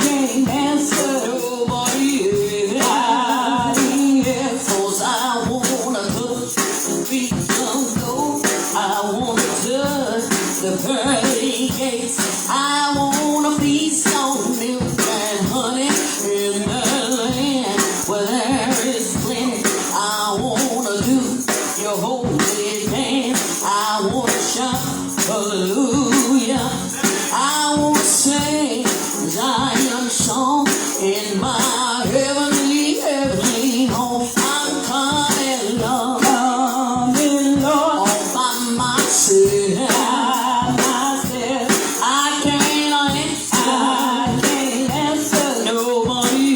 can't answer nobody else. 'Cause I wanna touch the feet of gold. I wanna touch the pearly gates. I wanna feast on milk and honey in the land where there is plenty. I wanna do your holy dance. I wanna shout hallelujah. I wanna sing Zion song in my heavenly home. I'm coming, Lord, all by myself. I can't answer nobody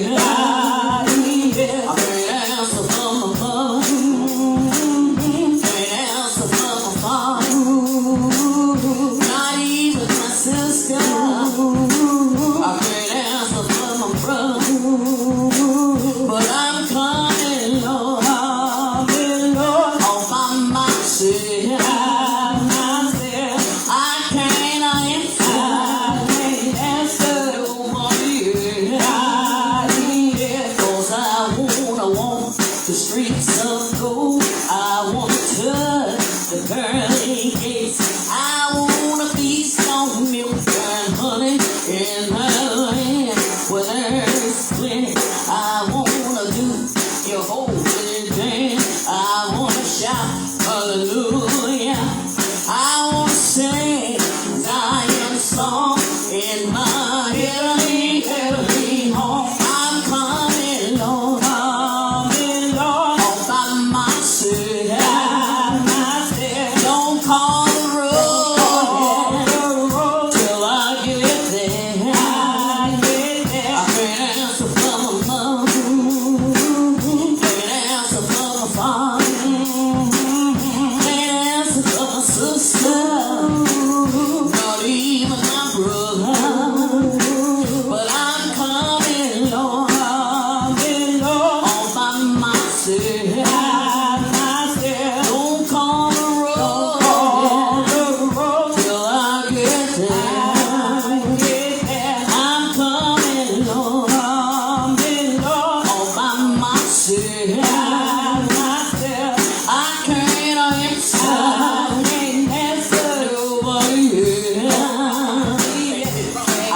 else. I can't answer for my mother. Can't answer for my father. Not even my sister. I can't answer for my brother. But I'm coming, Lord, all by myself. I can't answer nobody else. 'Cause I wanna walk the streets of gold. I wanna touch the pearly gates. I wanna feast on milk and honey in the land where there's plenty. I wanna do your holy dance. I wanna shout hallelujah. I wanna sing Zion song in my heavenly home. I'm coming, Lord, all by myself. Don't call the road till I get there. I can't answer for my mother. Can't answer for my father. Can't answer for my sister. Not even my brother. But I'm coming, Lord, all by myself. Don't call the road till I get there. I'm coming, Lord, all by myself. I can't answer nobody else. I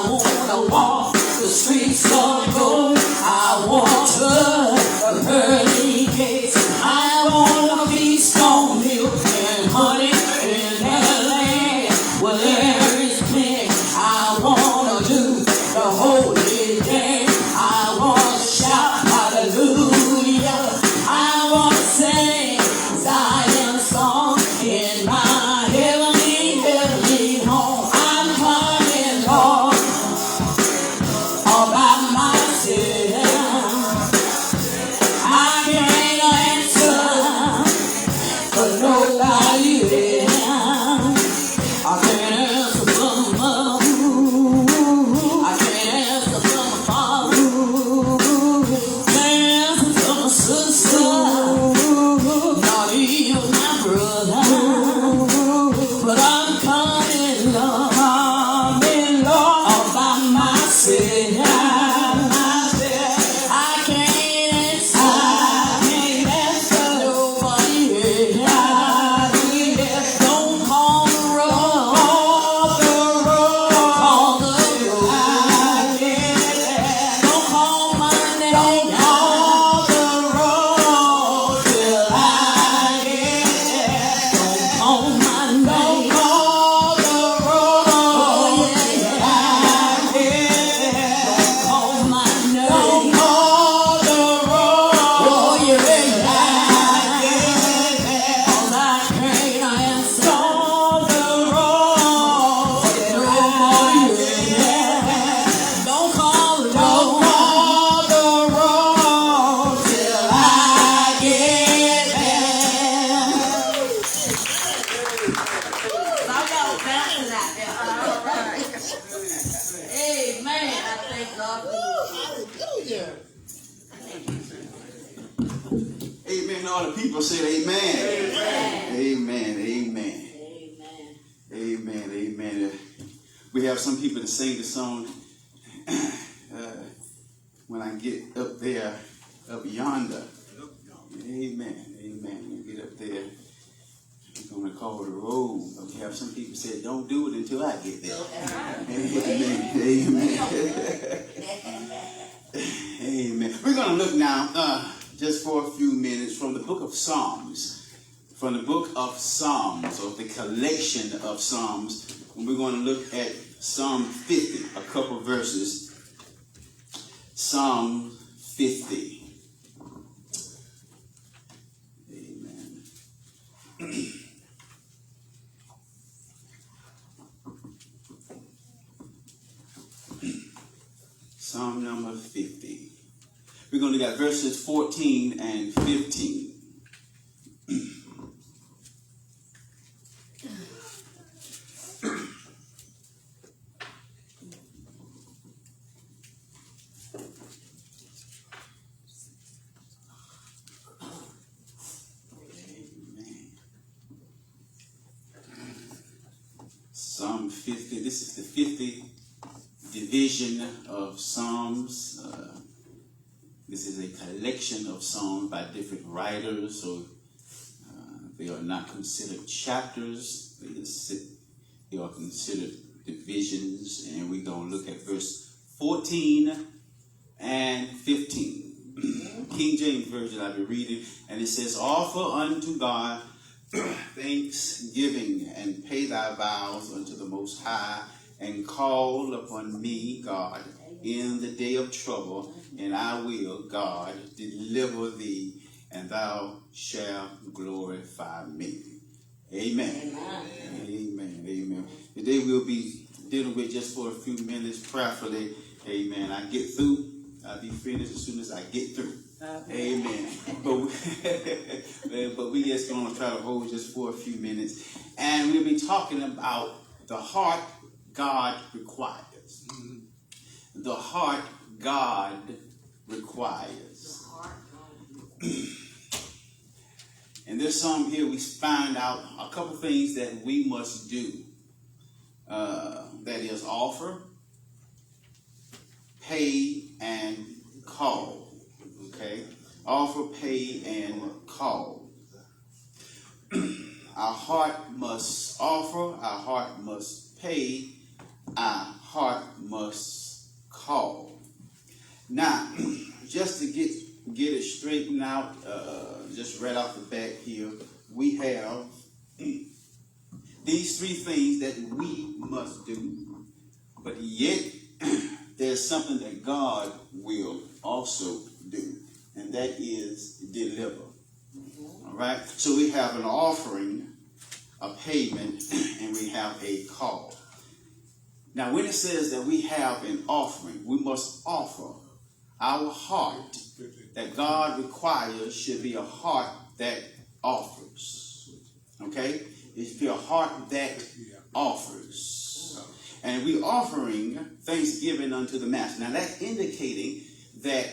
wanna walk the streets of gold. I wanna touch the pearly gates. I wanna feast on milk and honey in the land where there is plenty. I wanna do the holy dance. I wanna shout hallelujah. I wanna sing Zion song in my heavenly home. I'm coming, Lord, all by myself. I can't answer for nobody else. I can't answer for my mother. I can't answer for my father. Can't answer for my sister. Not even my brother. But I'm coming, Lord, all by myself. I can't answer nobody else. Don't call the road. Call the road. Don't call my name. Call the road till I get there. Don't call my name. Call the road. Oh yeah, I get there. Don't call my name. Don't call the road. Oh yeah, I get there. 'Cause I can't answer the road till nobody else. Don't call the road till I get there. Amen. I thank God for you. Amen. All the people said amen. Amen. Amen. Amen. Amen. Amen. We have some people that sing the song, when I get up there, up yonder. Amen. Amen. When we get up there, we're going to call the road. But we have some people say, don't do it until I get there. Amen. Amen. Amen. We're going to look now, just for a few minutes, from the book of Psalms. From the book of Psalms, or the collection of Psalms. And we're going to look at Psalm 50, a couple verses. Psalm 50. Amen. Psalm number 50. We're going to look at verses 14 and 15. Psalm 50. This is the 50th division of Psalms. This is a collection of songs by different writers, so they are not considered chapters. They are considered divisions, and we're going to look at verse 14 and 15. King James Version I'll be reading, and it says, offer unto God thanksgiving, and pay thy vows unto the Most High, and call upon me, God, in the day of trouble, and I will, God, deliver thee, and thou shalt glorify me. Amen. Amen. Amen. Amen. Today we'll be dealing with, just for a few minutes, prayerfully, amen, I get through. I'll be finished as soon as I get through. Amen. But we just going to try to hold just for a few minutes. And we'll be talking about the heart God requires. The heart God requires. In this psalm here, we find out a couple things that we must do. That is, offer, pay, and call. Okay? Offer, pay, and call. Our heart must offer, our heart must pay, our heart must call. Now, just to get it straightened out, just right off the bat here, we have these three things that we must do, but yet there's something that God will also do, and that is deliver. All right? So we have an offering, a payment, and we have a call. Now, when it says that we have an offering, we must offer. Our heart that God requires should be a heart that offers. Okay? It should be a heart that offers. And we offering thanksgiving unto the Master. Now, that's indicating that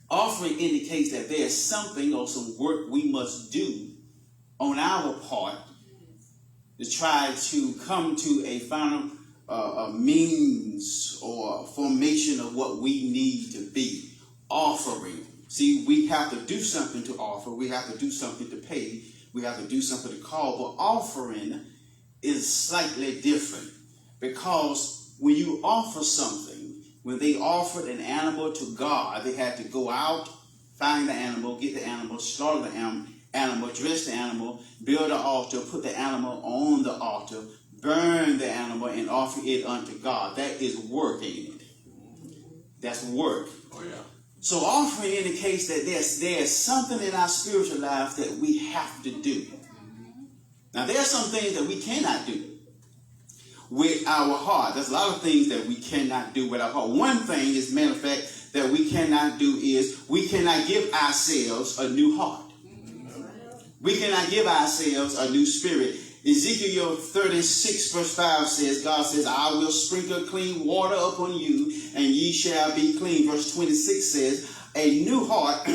offering indicates that there is something or some work we must do on our part to try to come to a final means or formation of what we need to be. Offering. See, we have to do something to offer. We have to do something to pay. We have to do something to call. But offering is slightly different, because when you offer something, when they offered an animal to God, they had to go out, find the animal, get the animal, slaughter the animal, dress the animal, build an altar, put the animal on the altar, burn the animal, and offer it unto God. That is work, ain't it? That's work. Oh, yeah. So offering indicates that there's something in our spiritual life that we have to do. Now, there are some things that we cannot do with our heart. There's a lot of things that we cannot do with our heart. One thing, as a matter of fact, that we cannot do is we cannot give ourselves a new heart. We cannot give ourselves a new spirit. Ezekiel 36 verse 5 says, God says, I will sprinkle clean water upon you, and ye shall be clean. Verse 26 says, a new heart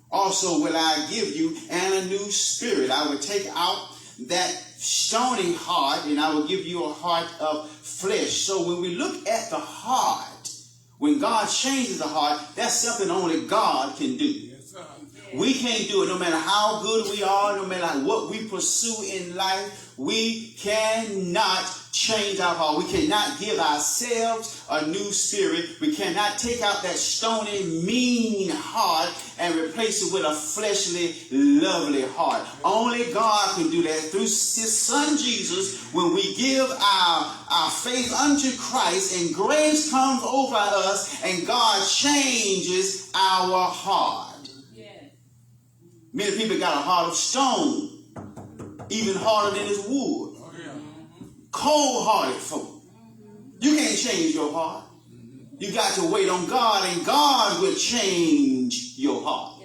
also will I give you, and a new spirit. I will take out that stony heart, and I will give you a heart of flesh. So when we look at the heart, when God changes the heart, that's something only God can do. We can't do it no matter how good we are, no matter what we pursue in life. We cannot change our heart. We cannot give ourselves a new spirit. We cannot take out that stony, mean heart and replace it with a fleshly, lovely heart. Only God can do that through his son Jesus. When we give our faith unto Christ and grace comes over us and God changes our heart. Many people got a heart of stone, even harder than his wood. Cold-hearted folk. You can't change your heart. You got to wait on God, and God will change your heart.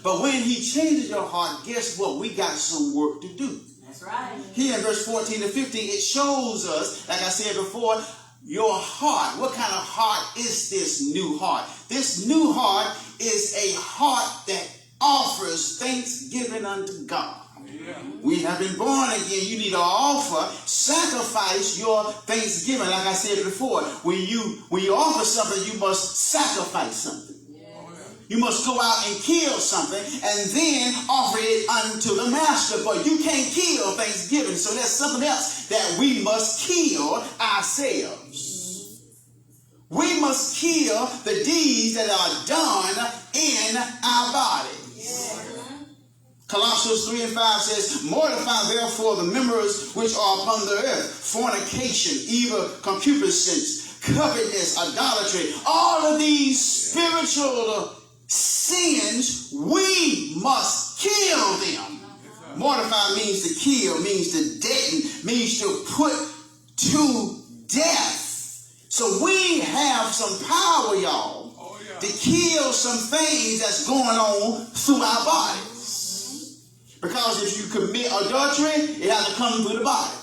But when he changes your heart, guess what? We got some work to do. That's right. Here in verse 14 to 15, it shows us, like I said before, your heart. What kind of heart is this new heart? This new heart is a heart that offers thanksgiving unto God. We have been born again. You need to offer, sacrifice your thanksgiving. Like I said before, when you offer something, you must sacrifice something. You must go out and kill something and then offer it unto the master. But you can't kill thanksgiving. So there's something else that we must kill ourselves. We must kill the deeds that are done in our body. Colossians 3 and 5 says, mortify therefore the members which are upon the earth, fornication, evil concupiscence, covetousness, idolatry, all of these spiritual sins, we must kill them. Mortify means to kill, means to deaden, means to put to death. So we have some power, y'all, to kill some things that's going on through our bodies. Because if you commit adultery, it has to come through the body.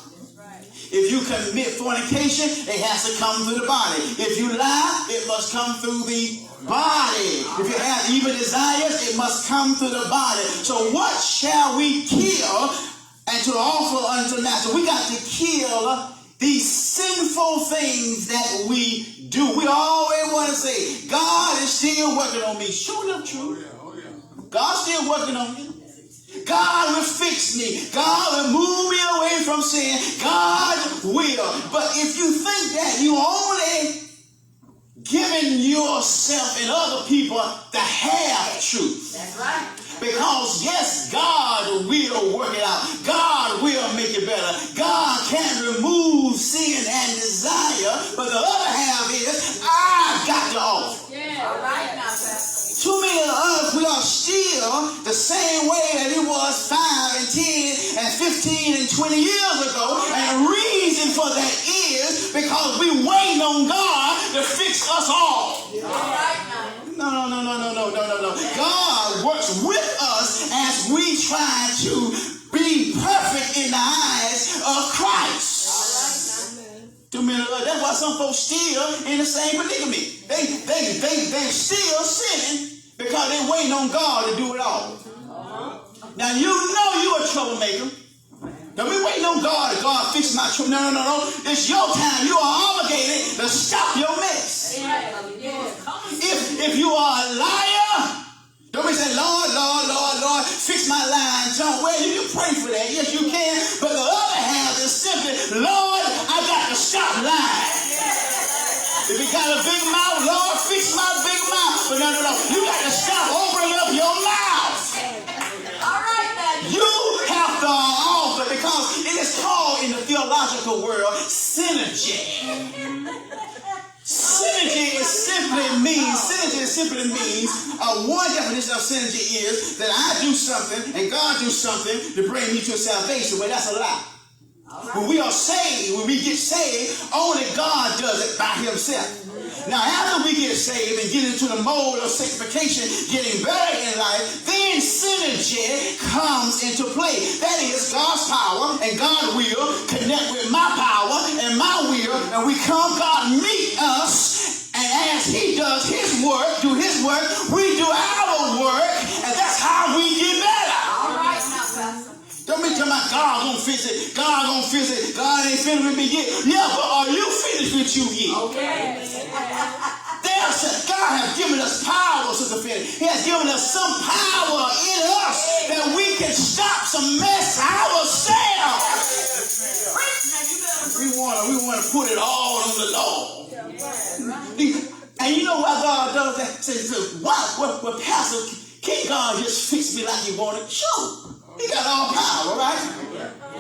If you commit fornication, it has to come through the body. If you lie, it must come through the body. If you have evil desires, it must come through the body. So what shall we kill and to offer unto the master? We got to kill these sinful things that we do. We always want to say, God is still working on me. Sure enough, true. God's still working on me. God will fix me. God will move me away from sin. God will. But if you think that you only giving yourself and other people the half truth. That's right. Because yes, God will work it out. God will make it better. God can remove sin and desire. But the other half is, I got to offer. Yeah, all right now, Pastor. Too many of us, we are still the same way that it was 5 and 10 and 15 and 20 years ago. And the reason for that is because we waiting on God to fix us all. All right now. No. God works with us as we try to be perfect in the eyes of Christ. Too many of us. That's why some folks still in the same predicament. They still sinning because they waiting on God to do it all. Now you know you're a troublemaker. Don't be waiting on God to God fix my trouble. No. It's your time. You are obligated to stop your mess. If you are a liar, don't be saying, Lord, fix my lying tongue. Well, you can pray for that. Yes, you can. But the other half is simply, Lord, I got to stop lying. If you got a big mouth, Lord, fix my big mouth. But no. You got to stop opening up your mouth. All right, now. You have to offer because it is called in the theological world synergy. Synergy simply means one definition of synergy is that I do something and God do something to bring me to salvation. Well, that's a lie. When we are saved, when we get saved, only God does it by himself. Now, after we get saved and get into the mode of sanctification, getting better in life, then synergy comes into play. That is, God's power and God will connect with my power and my will, and we come, God meet us, and as he does his work, we do our work, and that's how we get better. All right now, Pastor. Don't be talking about God gonna fix it. God gonna finish it. God ain't finished with me yet. Yeah, but are you finished with you yet? Okay. God has given us power, Sister Fanny. He has given us some power in us that we can stop some mess ourselves. We want to put it all on the Lord. And you know why God does that? Says, well, Pastor, can't God just fix me like you wanted? Sure. He got all power, right?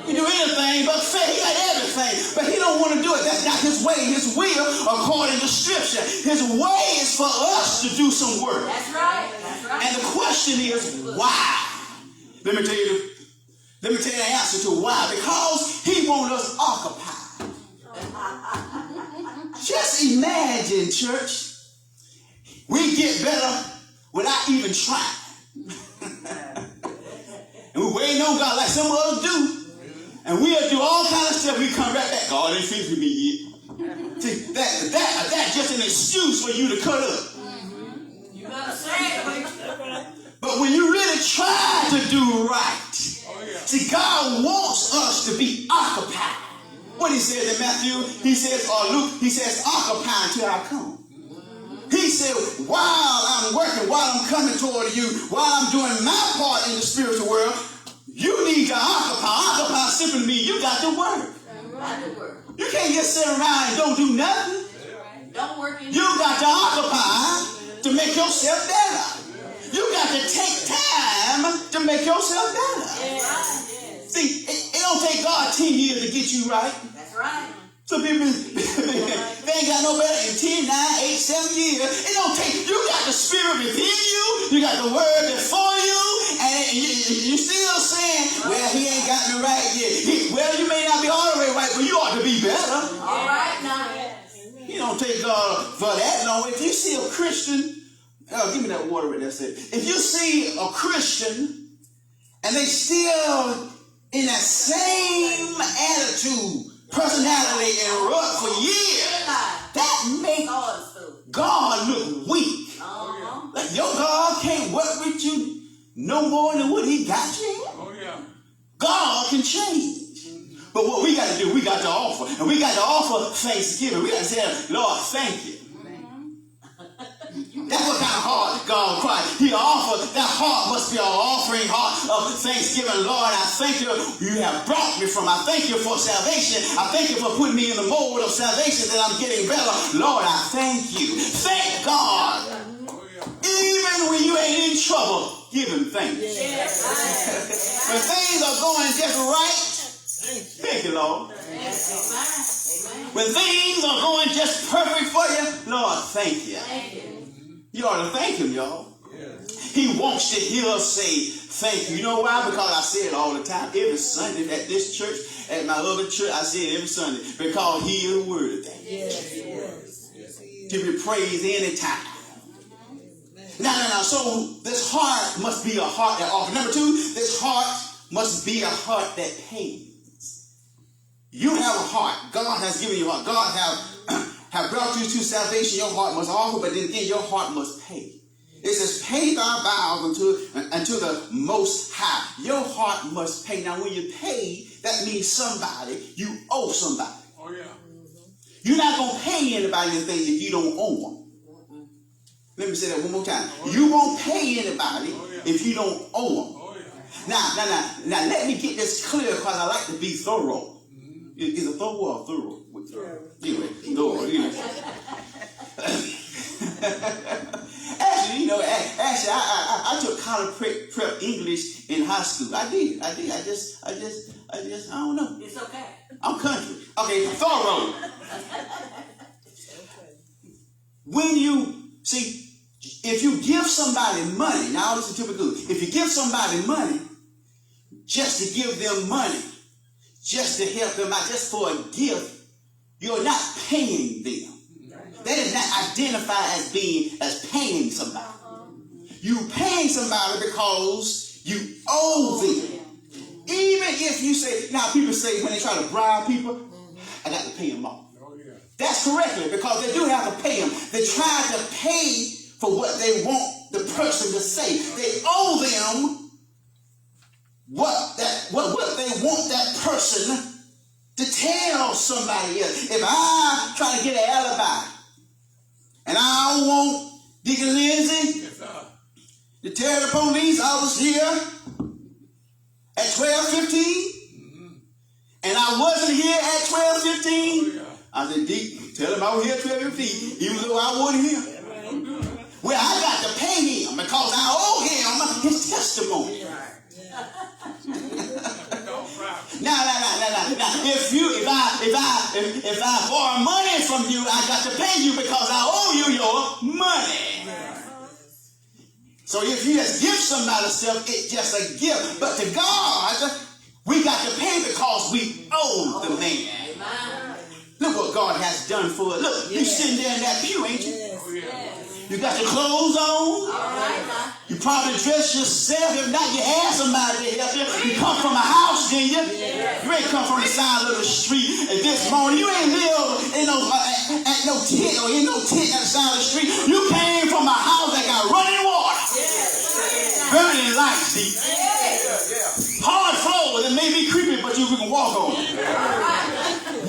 He can do anything but fail. He got everything. But he don't want to do it. That's not his way. His will, according to Scripture. His way is for us to do some work. That's right. That's right. And the question is, why? Let me tell you the answer to why. Because he wants us occupied. Just imagine, church, we get better without even trying. And we waiting on God like some of us do. And we'll do all kinds of stuff. We come right back. God ain't finished with me yet. See, that's just an excuse for you to cut up. You better say it. But when you really try to do right, see, God wants us to be occupied. What he says in Matthew, he says, or Luke, he says, occupy until I come. He said, while I'm working, while I'm coming toward you, while I'm doing my part in the spiritual world, you need to occupy. Occupy simply means you got to work. You can't just sit around and don't do nothing. Don't work. You got to occupy to make yourself better. You got to take time to make yourself better. See, it don't take God 10 years to get you right. That's right. Some people, they ain't got no better in 10, 9, 8, 7 years. It don't take, you got the Spirit within you. You got the Word before you. And you still saying, well, he ain't got me right yet. Well, you may not be all the way right, but you ought to be better. All right, now. You don't take God for that long. If you see a Christian, give me that water right there. If you see a Christian and they still in that same attitude, personality, and rut for years, that makes God look weak. Like your God can't work with you no more than what he got you. God can change. But what we got to do, we got to offer. And we got to offer thanksgiving. We got to say, Lord, thank you. That's what kind of heart God requires. He offered, that heart must be an offering heart of thanksgiving. Lord, I thank you. You have brought me from. I thank you for salvation. I thank you for putting me in the mold of salvation that I'm getting better. Lord, I thank you. Thank God. Even when you ain't in trouble, give him thanks. When things are going just right, thank you, Lord. When things are going just perfect for you, Lord, thank you. You ought to thank him, y'all. He wants to hear us say thank you. You know why? Because I say it all the time. Every Sunday at this church, at my other church, I say it every Sunday. Because he is worthy. To be praised anytime. Now. So this heart must be a heart that offers. Number 2, this heart must be a heart that pays. You have a heart. God has given you a heart. God have brought you to salvation. Your heart must offer, but then again, your heart must pay. It says, pay thy vows unto the Most High. Your heart must pay. Now, when you pay, that means somebody. You owe somebody. Oh, yeah. You're not going to pay anybody anything if you don't owe them. Let me say that one more time. You won't pay anybody if you don't owe them. Now, let me get this clear because I like to be thorough. Is it thorough or thorough? Anyway, thorough. Actually, I took college prep English in high school. I did. I just, I don't know. It's okay. I'm country. Okay, thorough. When you, see, if you give somebody money, now listen to me good. If you give somebody money, just to give them money, just to help them out, just for a gift, you're not paying them. That is not identified as paying somebody. You paying somebody because you owe them. Even if you say, now people say when they try to bribe people, I got to pay them off. That's correctly because they do have to pay them. They try to pay for what they want the person to say. They owe them what they want that person to tell somebody else. If I try to get an alibi and I want Deacon Lindsay to tell the police I was here at 12:15 and I wasn't here at 12:15, I said, Deacon, tell him I was here at 12:15 even though I wasn't here. Well, I got to pay him because I owe him his testimony. Now, if I borrow money from you, I got to pay you because I owe you your money. So if you just give somebody stuff, it's just a gift. But to God, we got to pay because we owe the man. Look what God has done for us. Look, you sitting there in that pew, ain't you? You got your clothes on. You probably dress yourself. If not, you have somebody to help you. You come from a house, didn't you? You ain't come from the side of the street at this morning. You ain't live in no tent or in no tent at the side of the street. You came from a house that got running water, burning lights, deep, hard floors that may be creepy, but you can walk on.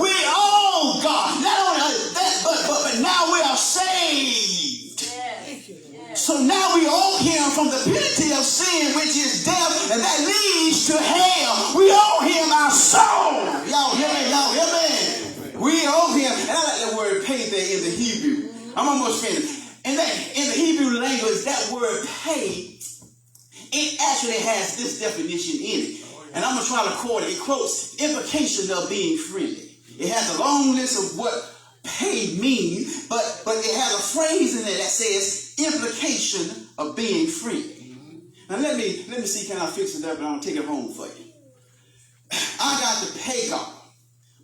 We owe God. Not only that, but now we are saved. So now we owe him from the penalty of sin, which is death, and that leads to hell. We owe him our soul. Y'all hear me? Y'all hear me? We owe him. And I like that word pay there in the Hebrew. I'm almost finished. In the Hebrew language, that word pay, it actually has this definition in it. And I'm going to try to quote it. It quotes implication of being friendly. It has a long list of what pay means, but it has a phrase in there that says implication of being friendly. Now let me see, can I fix it up and I'll take it home for you. I got to pay God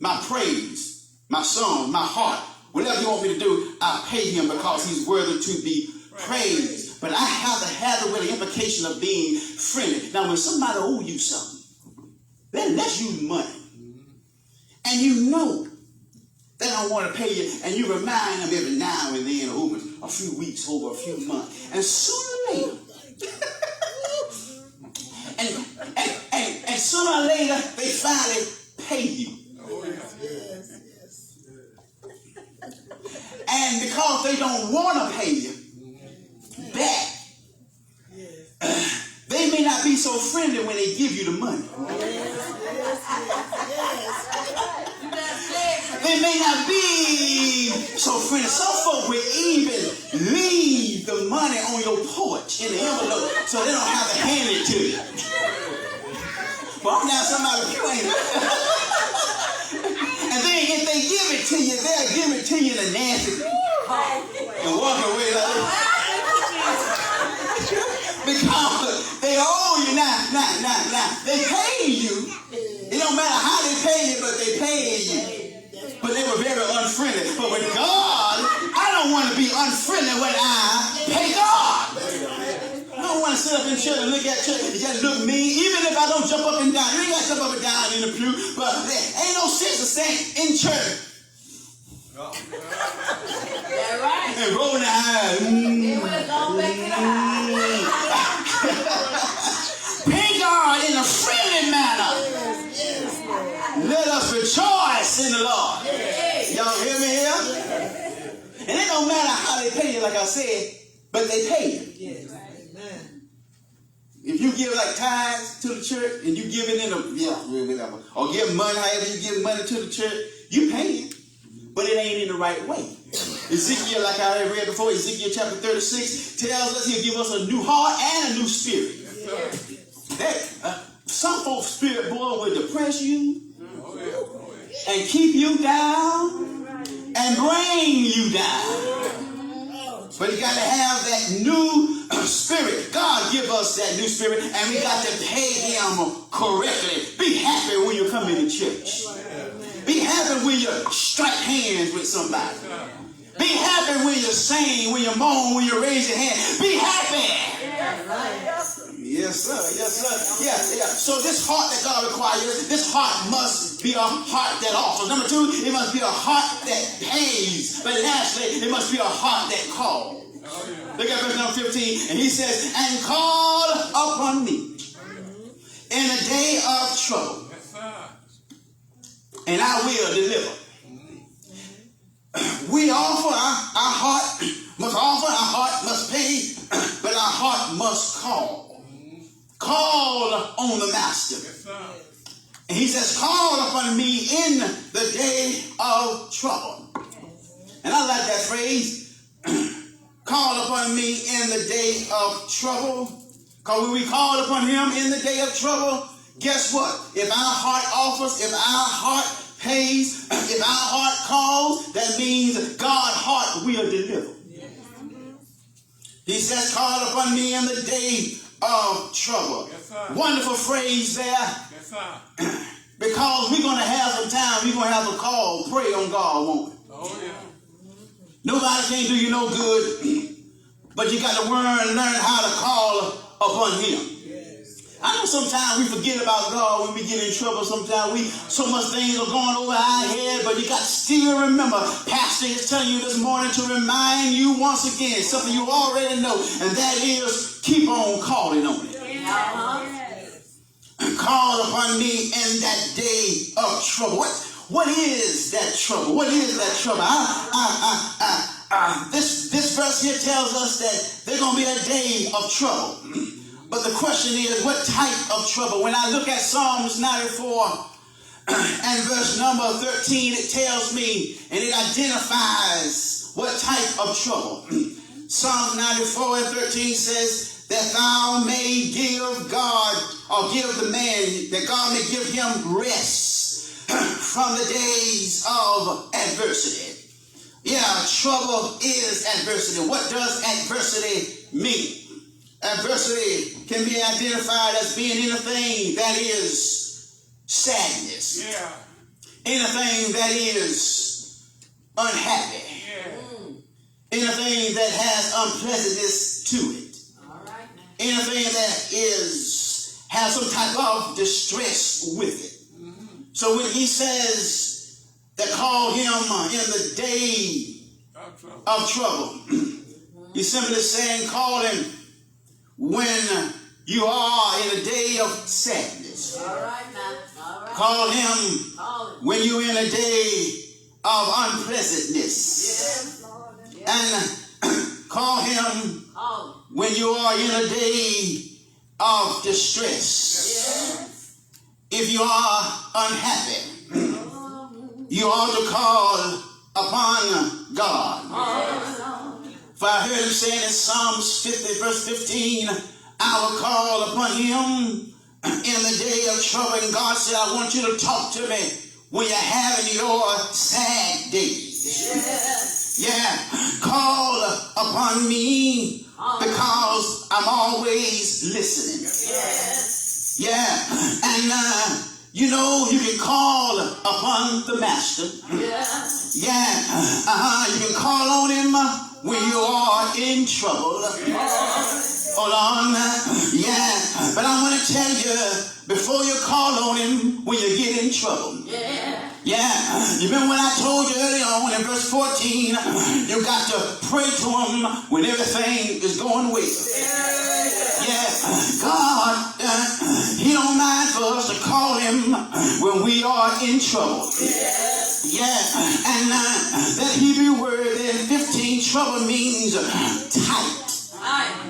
my praise, my song, my heart, whatever you want me to do, I pay him because he's worthy to be praised. But I have to have the implication of being friendly. Now when somebody owes you something, that's you money, and you know they don't want to pay you, and you remind them every now and then, over a few weeks, over a few months, and sooner or later, and sooner or later, they finally pay you. And because they don't want to pay you back, they may not be so friendly when they give you the money. They may not be so friendly. Some folk will even leave the money on your porch in the envelope so they don't have to hand it to you. But I'm now somebody you ain't. And then if they give it to you, they'll give it to you in a nasty and walk away like that. Because they owe you now. They pay you. It don't matter how they pay you, but they pay you. But they were very unfriendly. But with God, I don't want to be unfriendly when I pay God. I don't want to sit up in church and look at church and just look mean. Even if I don't jump up and down. You ain't got to jump up and down in the pew. But there ain't no sense of saying in church. That's right. And rolling the eyes. Pay God in a friendly manner. Let us rejoice in the Lord. Y'all hear me here? And it don't matter how they pay you, like I said, but they pay you. If you give like tithes to the church and you give it in a, or give money, however you give money to the church, you pay it, but it ain't in the right way. Ezekiel, like I read before, Ezekiel chapter 36 tells us he'll give us a new heart and a new spirit. Some folks' spirit boy will depress you and keep you down and bring you down. But you got to have that new spirit. God give us that new spirit, and we got to pay him correctly. Be happy when you come into church. Be happy when you strike hands with somebody. Be happy when you sing, when you moan, when you raise your hand. Be happy. Yes, sir. Yes, sir. Yeah. So this heart that God requires, this heart must be a heart that offers. Number two, it must be a heart that pays. But lastly, it must be a heart that calls. Look at verse number 15. And he says, and call upon me. in the day of trouble, and I will deliver. We offer our heart, our heart must pay, but our heart must call. Call on the Master. And he says, call upon me in the day of trouble. And I like that phrase, call upon me in the day of trouble. Because when we call upon him in the day of trouble, guess what? If our heart offers, if our heart pays, if our heart calls, that means God's heart will deliver. He says, call upon me in the day of trouble. Wonderful phrase there. Because we're going to have some time, we're going to have to call, pray on God, won't we? Oh, yeah. Nobody can do you no good, but you got to learn how to call upon him. Yes. I know sometimes we forget about God when we get in trouble. Sometimes so much things are going over our head, but you got to still remember. Pastor is telling you this morning to remind you once again, something you already know, and that is keep on calling on it. Call upon me in that day of trouble. What is that trouble? What is that trouble? This verse here tells us that there's going to be a day of trouble. But the question is, what type of trouble? When I look at Psalms 94 and verse number 13, it tells me and it identifies what type of trouble. Psalms 94 and 13 says, that thou may give God, or give the man, that God may give him rest from the days of adversity. Yeah, trouble is adversity. What does adversity mean? Adversity can be identified as being anything that is sadness. Yeah. Anything that is unhappy. Yeah. Anything that has unpleasantness to it. Anything that has some type of distress with it. Mm-hmm. So when he says that call him in the day of trouble, he's simply saying call him when you are in a day of sadness. All right, man. All right. Call him when you're in a day of unpleasantness. Yes. And call him when you are in a day of distress. Yes. If you are unhappy, you ought to call upon God. For I heard him saying in Psalms 50 verse 15, I will call upon him in the day of trouble. And God said, I want you to talk to me when you're having your sad days. Yes. Yeah, call upon me because I'm always listening. Yes. Yeah, and you know you can call upon the Master. Yes. Yeah, you can call on him when you are in trouble. Yes. Hold on, yeah, but I want to tell you before you call on him when you get in trouble. Yeah. Yeah, you remember when I told you earlier on in verse 14, you got to pray to him when everything is going well. Yeah, God, he don't mind for us to call him when we are in trouble. Yeah, and that Hebrew word in 15, trouble means tight.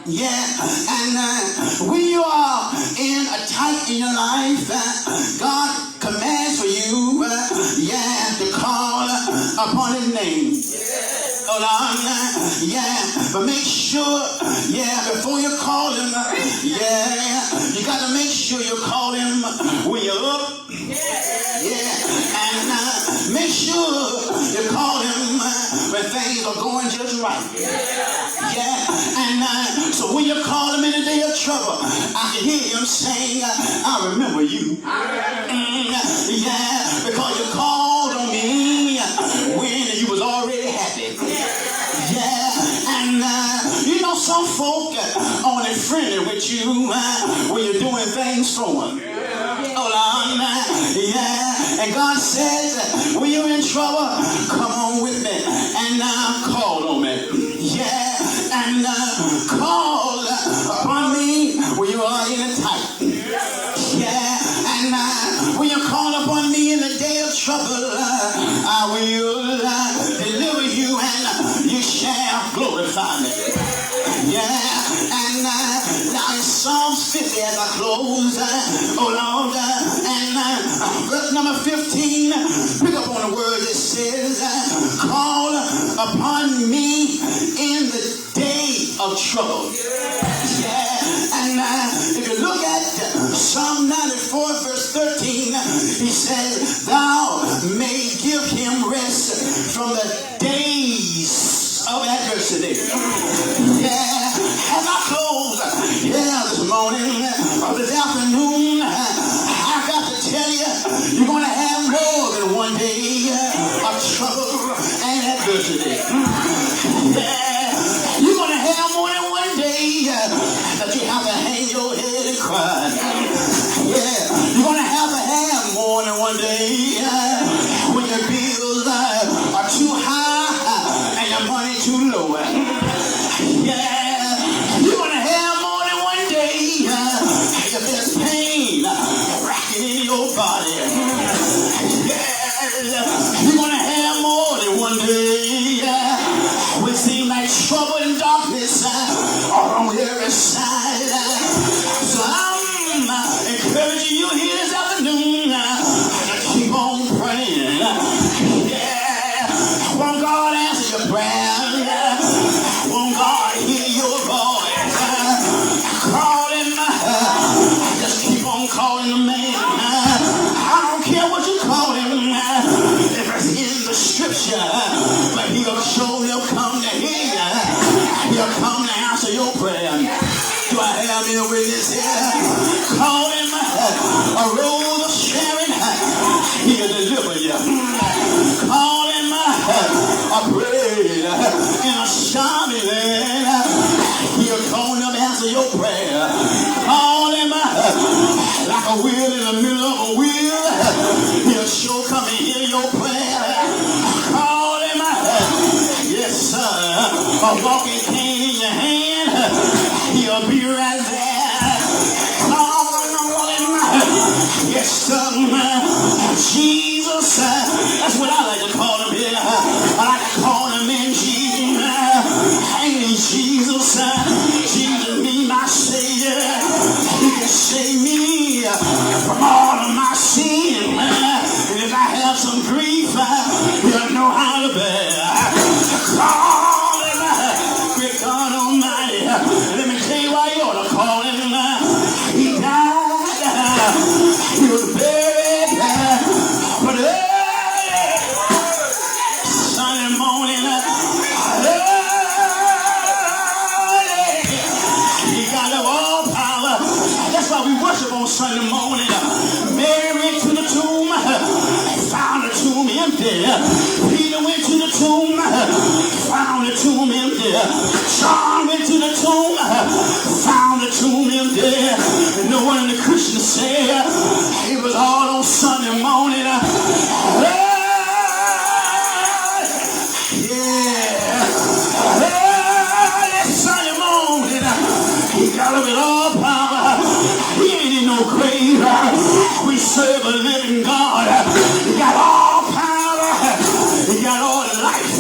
Yeah, and when you are in a tight in your life, God commands for you, to call upon his name. Hold on, but make sure, before you call him, you got to make sure you call him when you're up. And make sure you call him when things are going just right. And so when you call him in the day of trouble, I can hear him saying, I remember you. Because you called on me when you was already happy. And you know some folk only friendly with you when you're doing things for them. Hold on, and God says, when you're in trouble, come on with me and call on me. And call upon me when you are in a tight. sanctify me. Yeah, and now in Psalms 50 as I close, oh Lord, and verse number 15, pick up on the word that says, call upon me in the day of trouble. Yeah, and if you look at Psalm 94 verse 13, he says, thou may give him rest from the days of adversity. Yeah, as I close, this morning or this afternoon, I got to tell you, you're going to have more than one day of trouble and adversity. Yeah, you're going to have more than one day that you have to hang your head and cry. Yeah, you're going to have more than one day when your bills are too high and your money too low. Yeah, you're going to have more than one day if there's pain racking in your body. Yeah, you're going to have more than one day when it seems like trouble and darkness are on every side. So I'm encouraging you here this afternoon to keep on praying. Yeah, won't God answer your prayer? Won't God hear your voice? Call him. Just keep on calling the man. I don't care what you call him. If it's in the scripture, but he'll come to hear you. He'll come to answer your prayer. Do I have any witness here? Call him a rose of Sharon. He'll deliver you. Call him a prayer in a stormy land. He'll come to answer your prayer. Call him like a wheel in the middle of a wheel. He'll sure come and hear your prayer. Call him, yes sir, a walking cane in your hand. He'll be right there. Call him, yes sir, Jesus. That's what I like to call him here. I like to call him in Jesus. Ain't Jesus? Jesus be my Savior. He can save me from all of my sin. And if I have some grief, he'll know how to bear. Call him, great God Almighty. Let me tell you why you ought to call him. He died. He was buried. But Sunday morning, he got all power. That's why we worship on Sunday morning. Mary went to the tomb, found the tomb empty. Peter went to the tomb, found the tomb empty. John went to the tomb, found the tomb empty. And no one in the Christians said it was all on Sunday morning. Sunday morning, he got up in all power. He ain't in no grave. We serve a living God. He got all power. He got all life.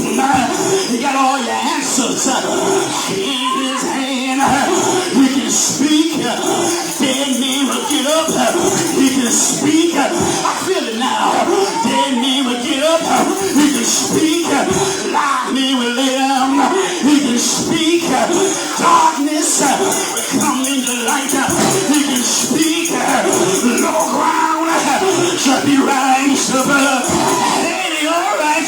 He got all your answers in his hand. He can speak. Dead men will get up. He can speak. I feel it now. Dead men will get up. He can speak. Live men will lay down. He can speak. Darkness will come into light. He can speak. Low ground shall be raised up. Ain't he all right?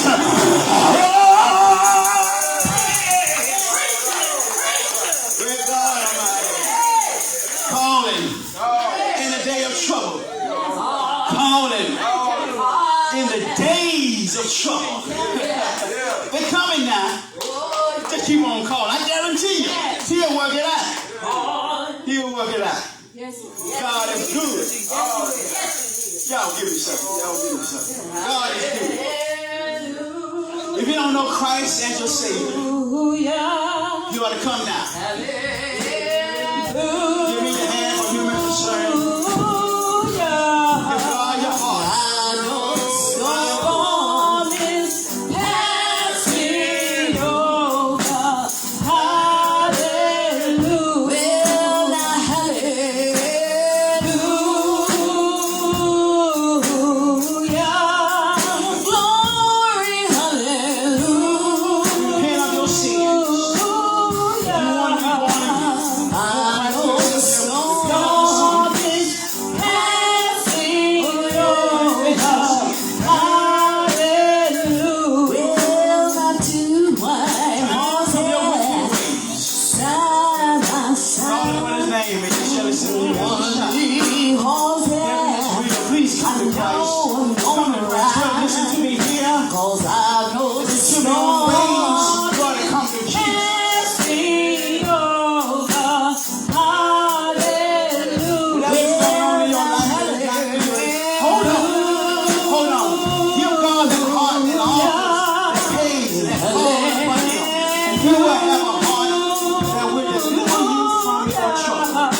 Great God Almighty. Call him in the day of trouble. Call him in the days of trouble. They're coming now. Just keep on calling. I guarantee you. He'll work it out. He'll work it out. God is good. Y'all give me something. God is good. If you don't know Christ as your Savior, you ought to come now. Give me your hand for human concern. Give God your heart. Passing over. You will have a heart that will deliver you from your trouble.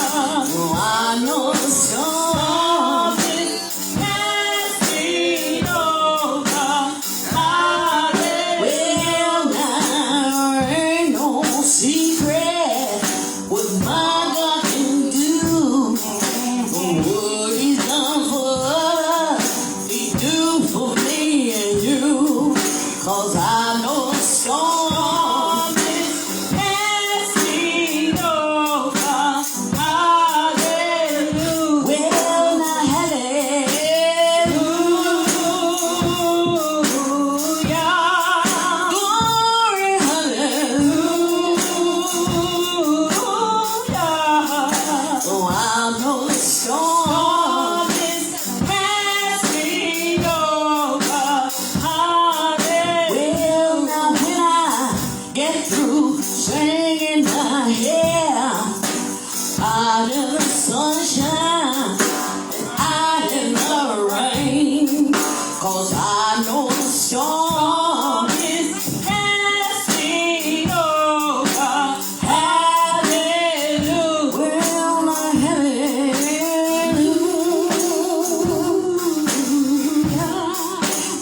I know the storm is passing over. Well, now ain't no secret what my God can do. What He's done for us, He do for me and you. 'Cause I know the storm is passing over. Hallelujah. Well, now, hallelujah. Glory, hallelujah. Oh, I know the storm is passing over. Well, now when I get through singing my hair out in the sunshine and out in the rain, 'cause I know the storm is passing over. Hallelujah. Well, my hallelujah.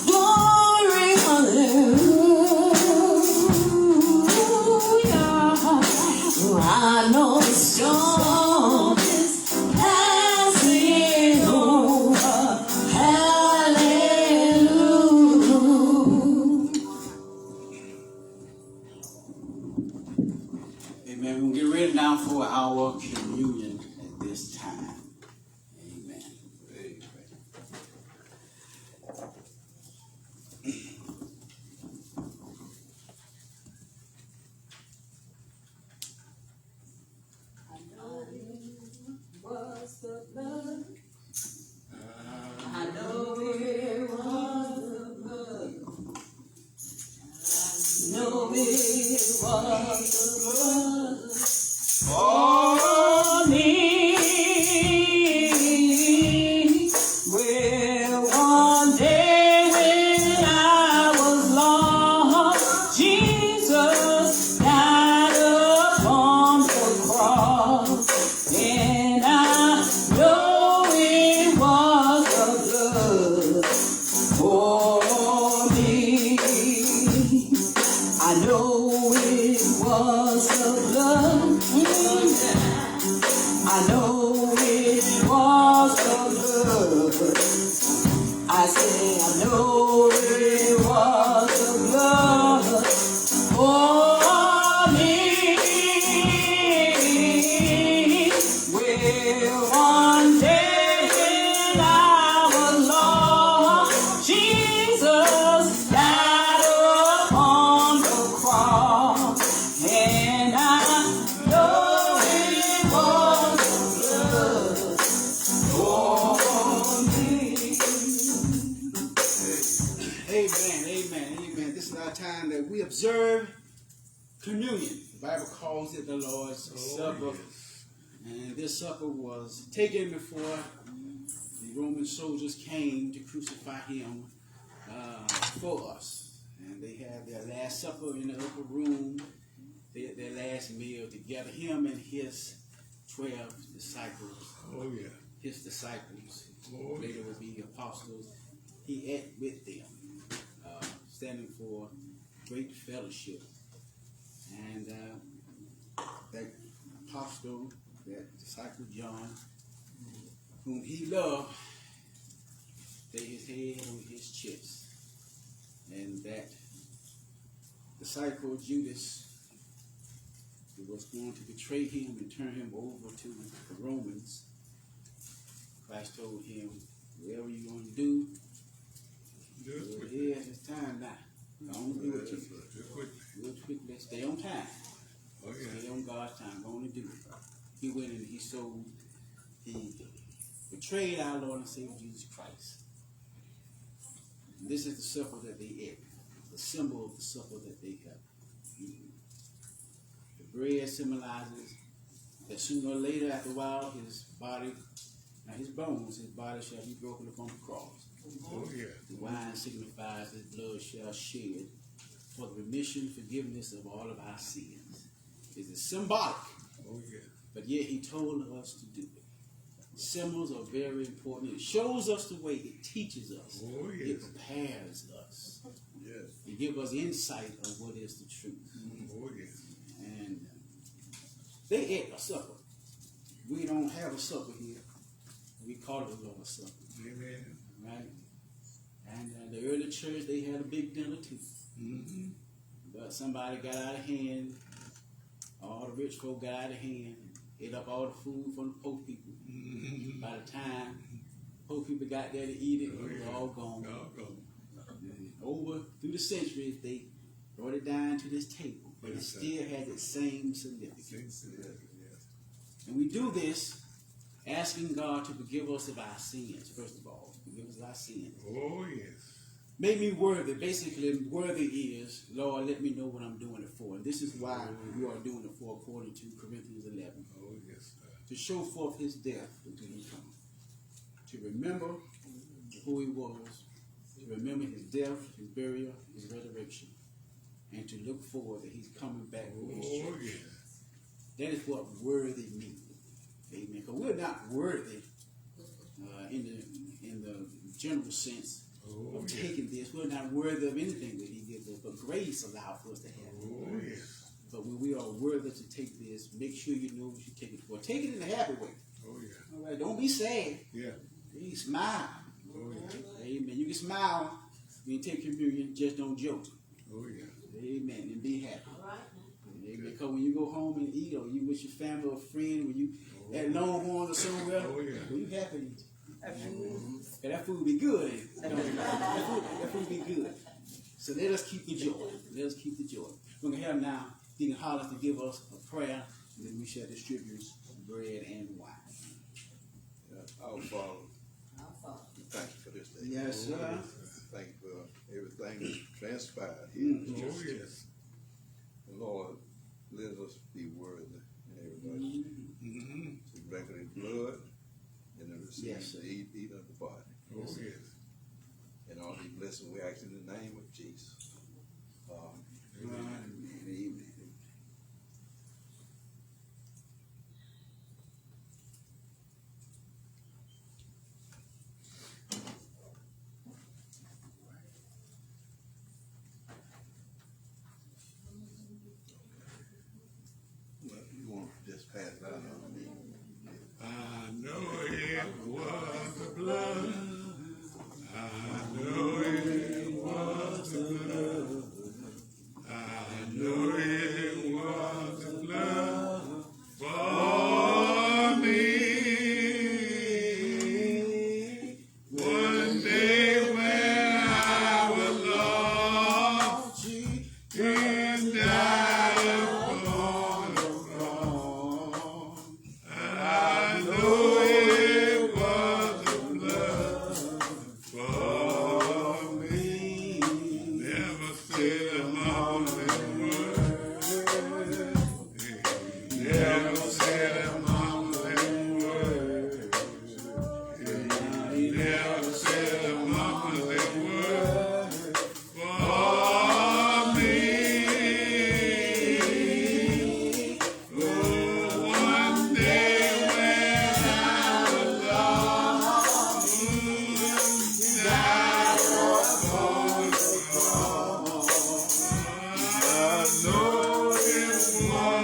Glory, hallelujah. I know the storm is passing over. Hallelujah. Amen. We're going to get ready now for our communion at this time. Amen. Was the blood. I know it was the blood. I know it was the blood for me. Well, one day when I was lost, Jesus died upon the cross. And I know it was the blood for me. I know it was the blood. I know it was the blood. I say I know it was the blood for me. Well, one day when I was lost, Jesus died upon the cross. And I know it was the blood for me. Amen, amen, amen. This is our time that we observe communion. The Bible calls it the Lord's Supper. And this supper was taken before the Roman soldiers came to crucify him for us. And they had their last supper in the upper room. They had their last meal together. Him and his 12 disciples. Oh, yeah. His disciples. Oh, Later would be apostles. He ate with them, standing for great fellowship. And that apostle, that disciple John, whom he loved, laid his head on his chest. And that disciple Judas, who was going to betray him and turn him over to the Romans, Christ told him, whatever you're going to do, it's time now. Don't do it real quickly. Stay on time. Oh, yeah. Stay on God's time. Go on and do it. He went and he betrayed our Lord and Savior Jesus Christ. And this is the supper that they ate, the symbol of the supper that they have eaten. The bread symbolizes that sooner or later, after a while, his body, now his bones, his body shall be broken upon the cross. Oh, yeah. The wine signifies his blood shall shed for the remission, forgiveness of all of our sins. It's symbolic, but yet he told us to do it. Symbols are very important. It shows us the way. It teaches us. It prepares us. It gives us insight on what is the truth. And they ate a supper. We don't have a supper here. We call it the Lord's Supper. Amen. Right? And the early church, they had a big dinner too. But somebody got out of hand. All the rich folk got out of hand. Ate up all the food from the poor people. By the time poor people got there to eat it, it was all gone. And over through the centuries, they brought it down to this table, but it still has its same significance. And we do this asking God to forgive us of our sins, first of all. Forgive us of our sins. Make me worthy. Basically, worthy is, Lord, let me know what I'm doing it for. And this is why we are doing it for, according to Corinthians 11. To show forth his death until he comes. To remember who he was. To remember his death, his burial, his resurrection. And to look forward that he's coming back for his church. That is what worthy means. Amen. Because we're not worthy in the general sense of taking this. We're not worthy of anything that he gives us, but grace allows for us to have it. But when we are worthy to take this, make sure you know what you take it for. Take it in a happy way. All right, don't be sad. You smile. Amen. You can smile when you take communion, just don't joke. Amen. And be happy. Amen. Because when you go home and eat, or you with your family or friend, when you at Longhorn or somewhere, when you happy, that food be good. That food be good. So let us keep the joy. Let us keep the joy. We're going to have now Deacon Hollis to give us a prayer, and then we shall distribute bread and wine. Our Father, thank you for this day. Yes, sir. Thank you for everything that transpired here. Lord, let us be worthy in everybody. To drink of his blood and to receive the eat of the body. And all these blessings we ask in the name of Jesus. Amen. You want to just pass it out on me? I know it was the blood. I know it was the blood. I know it was the blood for me. One day when I was lost, he died upon the cross. I know it was the blood for me. Never said a mumbling word. Never said a mumbling word. Never said a mumbling word for me. Oh, one day when I was lost, died upon the cross. I know it was